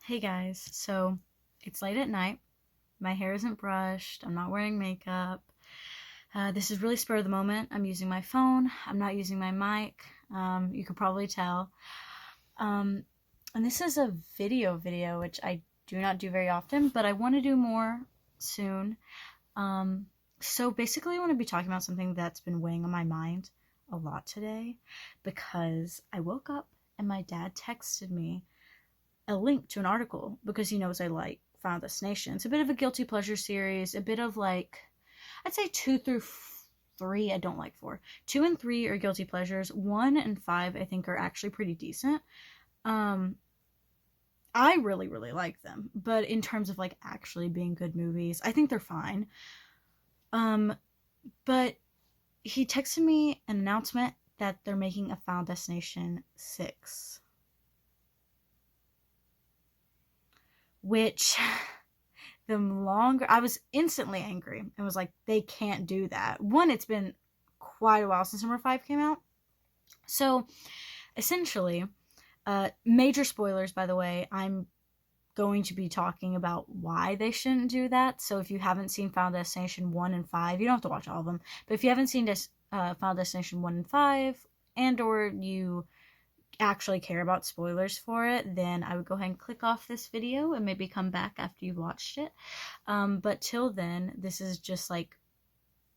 Hey guys, so it's late at night. My hair isn't brushed. I'm not wearing makeup. This is really spur of the moment. I'm using my phone. I'm not using my mic. You could probably tell. Um, and this is a video, which I do not do very often, but I want to do more soon. Um, so basically, I want to be talking about something that's been weighing on my mind a lot today because I woke up and my dad texted me a link to an article because he knows I like Final Destination. It's a bit of a guilty pleasure series, a bit of like, I'd say 2 through 3. I don't like 4. 2 and 3 are guilty pleasures. 1 and 5 I think are actually pretty decent. Um, I really like them, but in terms of like actually being good movies, I think they're fine. Um, but he texted me an announcement that they're making a Final Destination 6, which the longer I was instantly angry and was like, they can't do that. One, it's been quite a while since number 5 came out. So essentially, major spoilers, by the way, I'm going to be talking about why they shouldn't do that. So if you haven't seen Final Destination 1 and 5, you don't have to watch all of them. But if you haven't seen Final Destination 1 and 5, and or you actually care about spoilers for it, then I would go ahead and click off this video and maybe come back after you've watched it. But till then, this is just like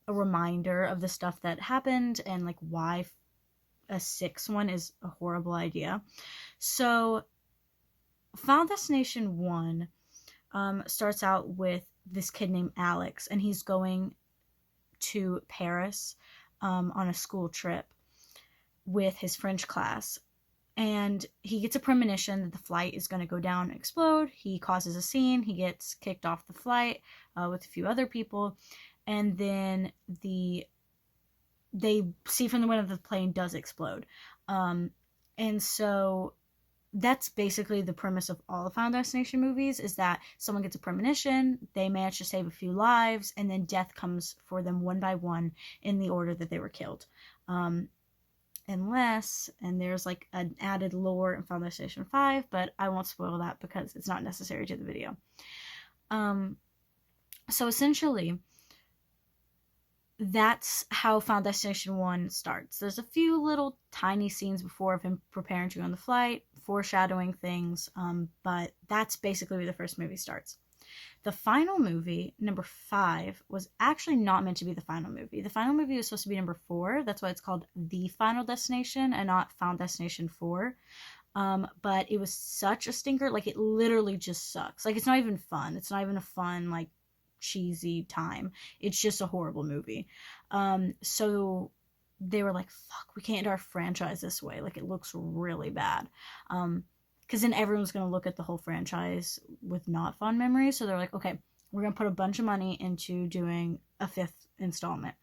a reminder of the stuff that happened and like why a 6th one is a horrible idea. So, Final Destination 1 starts out with this kid named Alex, and he's going to Paris on a school trip with his French class. And he gets a premonition that the flight is going to go down and explode. He causes a scene. He gets kicked off the flight with a few other people. And then they see from the window that the plane does explode. And so that's basically the premise of all the Final Destination movies, is that someone gets a premonition, they manage to save a few lives, and then death comes for them one by one in the order that they were killed. Unless, and there's like an added lore in Final Destination 5, but I won't spoil that because it's not necessary to the video. So essentially, that's how Final Destination 1 starts. There's a few little tiny scenes before of him preparing to go on the flight, foreshadowing things, but that's basically where the first movie starts. The final movie, number 5, was actually not meant to be the final movie. The final movie was supposed to be number 4. That's why it's called The Final Destination and not Final Destination 4. But it was such a stinker. Like, it literally just sucks. Like, it's not even fun. It's not even a fun, like, cheesy time. It's just a horrible movie. So they were like, fuck, we can't end our franchise this way. Like, it looks really bad. Because then everyone's going to look at the whole franchise with not fond memories. So they're like, okay, we're going to put a bunch of money into doing a 5th installment.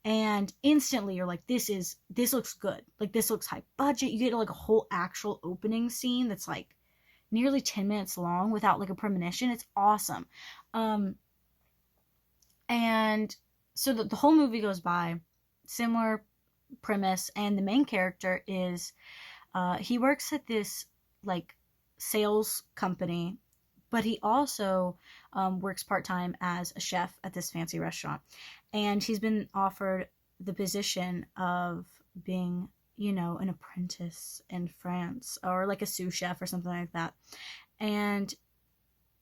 And instantly you're like, this looks good. Like, this looks high budget. You get like a whole actual opening scene that's like nearly 10 minutes long without like a premonition. It's awesome. And so the whole movie goes by, similar premise. And the main character is, he works at this like sales company, but he also works part-time as a chef at this fancy restaurant, and he's been offered the position of being, an apprentice in France, or like a sous chef or something like that. And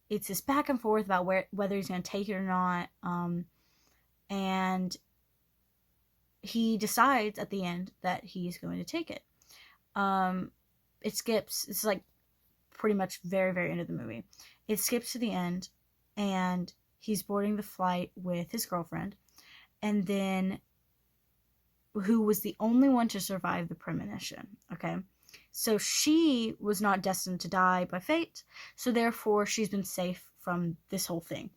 it's this back and forth about whether he's going to take it or not, and he decides at the end that he's going to take it. It skips, it's like pretty much very end of the movie. It skips to the end, and he's boarding the flight with his girlfriend, and then who was the only one to survive the premonition. Okay, so she was not destined to die by fate, so therefore she's been safe from this whole thing.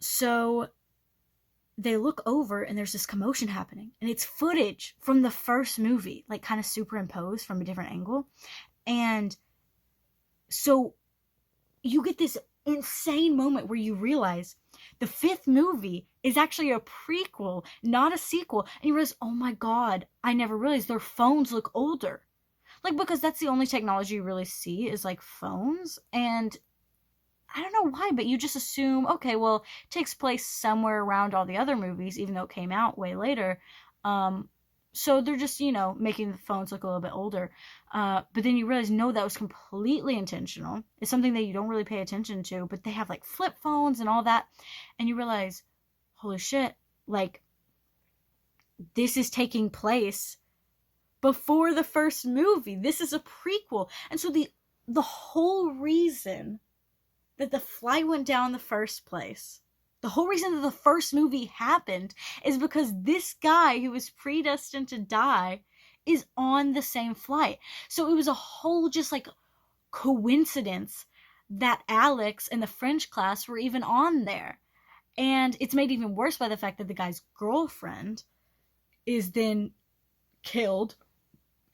So they look over and there's this commotion happening, and it's footage from the first movie, like kind of superimposed from a different angle. And so you get this insane moment where you realize the 5th movie is actually a prequel, not a sequel. And you realize, oh my god, I never realized their phones look older. Like, because that's the only technology you really see is like phones. And I don't know why, but you just assume, okay, well, it takes place somewhere around all the other movies, even though it came out way later. Um, so they're just, making the phones look a little bit older. But then you realize, no, that was completely intentional. It's something that you don't really pay attention to, but they have like flip phones and all that. And you realize, holy shit, like, this is taking place before the first movie. This is a prequel. And so the whole reason that the flight went down in the first place, the whole reason that the first movie happened, is because this guy who was predestined to die is on the same flight. So it was a whole just like coincidence that Alex and the French class were even on there. And it's made even worse by the fact that the guy's girlfriend is then killed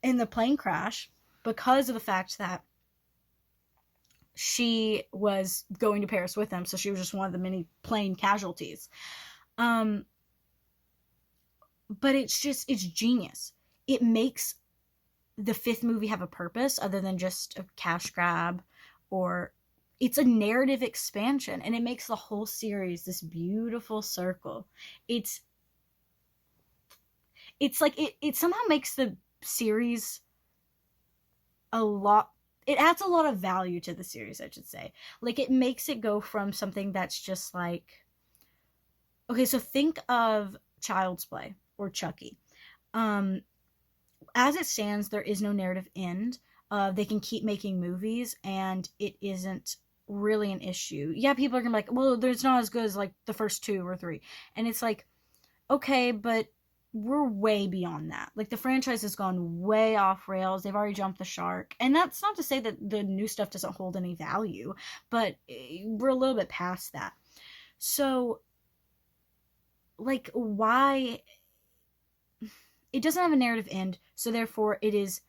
in the plane crash because of the fact that she was going to Paris with him, so she was just one of the many plane casualties. But it's genius. It makes the fifth movie have a purpose other than just a cash grab, or it's a narrative expansion, and it makes the whole series this beautiful circle. It's like it somehow makes the series it adds a lot of value to the series, I should say. Like, it makes it go from something that's just like, okay, so think of Child's Play or Chucky. As it stands, there is no narrative end. They can keep making movies, and it isn't really an issue. Yeah, people are gonna be like, well, it's not as good as like the first 2 or 3, and it's like, okay, but we're way beyond that. Like, the franchise has gone way off rails. They've already jumped the shark. And that's not to say that the new stuff doesn't hold any value, but we're a little bit past that. So, like, why? It doesn't have a narrative end, so therefore it is.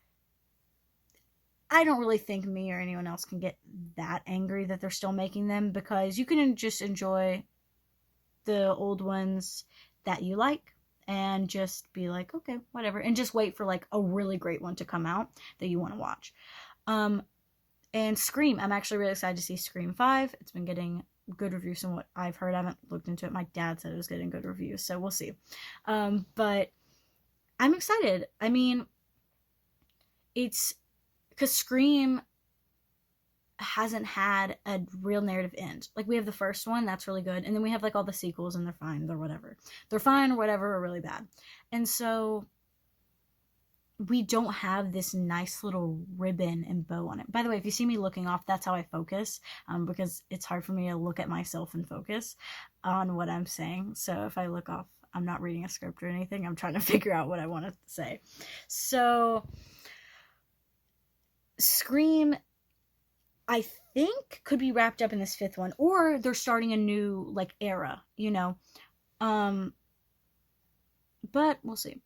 I don't really think me or anyone else can get that angry that they're still making them, because you can just enjoy the old ones that you like and just be like, okay, whatever, and just wait for like a really great one to come out that you want to watch. And Scream, I'm actually really excited to see Scream 5. It's been getting good reviews from what I've heard. I haven't looked into it. My dad said it was getting good reviews, so we'll see. But I'm excited. I mean, it's because Scream hasn't had a real narrative end. Like, we have the first one, that's really good, and then we have like all the sequels, and they're fine, they're whatever. They're fine or whatever, or really bad. And so we don't have this nice little ribbon and bow on it. By the way, if you see me looking off, that's how I focus, because it's hard for me to look at myself and focus on what I'm saying. So if I look off, I'm not reading a script or anything. I'm trying to figure out what I want to say. So Scream, I think, could be wrapped up in this fifth one, or they're starting a new like era, but we'll see.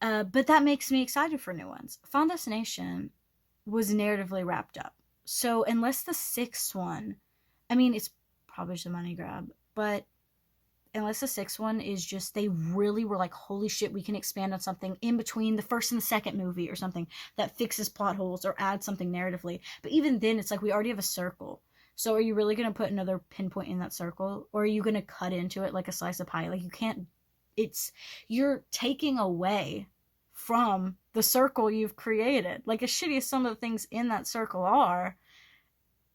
But that makes me excited for new ones. Final Destination was narratively wrapped up, so unless the sixth one, I mean, it's probably just a money grab, but unless the sixth one is just, they really were like, holy shit, we can expand on something in between the first and the second movie, or something that fixes plot holes or adds something narratively. But even then, it's like, we already have a circle. So are you really going to put another pinpoint in that circle? Or are you going to cut into it like a slice of pie? Like, you can't, you're taking away from the circle you've created. Like, as shitty as some of the things in that circle are,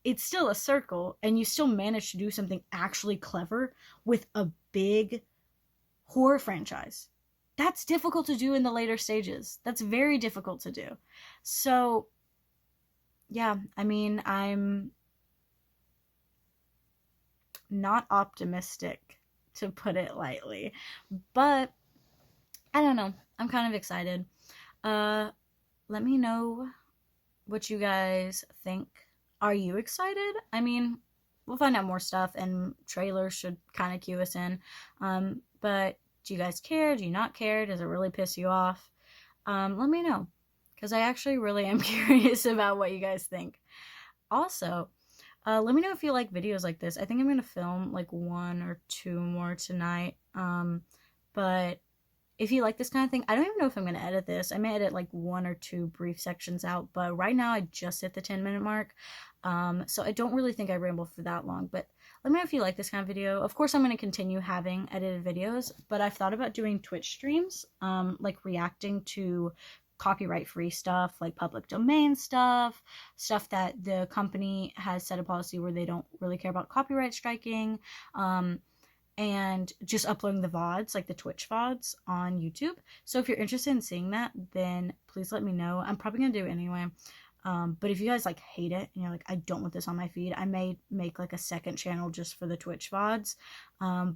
it's still a circle, and you still manage to do something actually clever with a big horror franchise. That's difficult to do in the later stages. That's very difficult to do. So, yeah, I mean, I'm not optimistic, to put it lightly, but I don't know. I'm kind of excited. Let me know what you guys think. Are you excited? I mean, we'll find out more stuff, and trailers should kind of cue us in. But do you guys care? Do you not care? Does it really piss you off? Let me know, because I actually really am curious about what you guys think. Also, let me know if you like videos like this. I think I'm going to film like 1 or 2 more tonight. But if you like this kind of thing, I don't even know if I'm going to edit this. I may edit like 1 or 2 brief sections out, but right now I just hit the 10-minute mark. So I don't really think I ramble for that long, but let me know if you like this kind of video. Of course, I'm going to continue having edited videos, but I've thought about doing Twitch streams, like reacting to copyright free stuff, like public domain stuff that the company has set a policy where they don't really care about copyright striking, and just uploading the VODs, like the Twitch VODs on YouTube. So if you're interested in seeing that, then please let me know. I'm probably going to do it anyway. But if you guys like hate it and you're like, I don't want this on my feed, I may make like a second channel just for the Twitch VODs.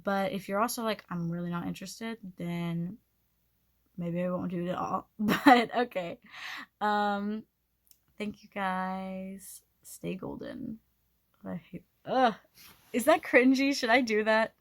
But if you're also like, I'm really not interested, then maybe I won't do it at all. But okay. Thank you guys. Stay golden. Is that cringy? Should I do that?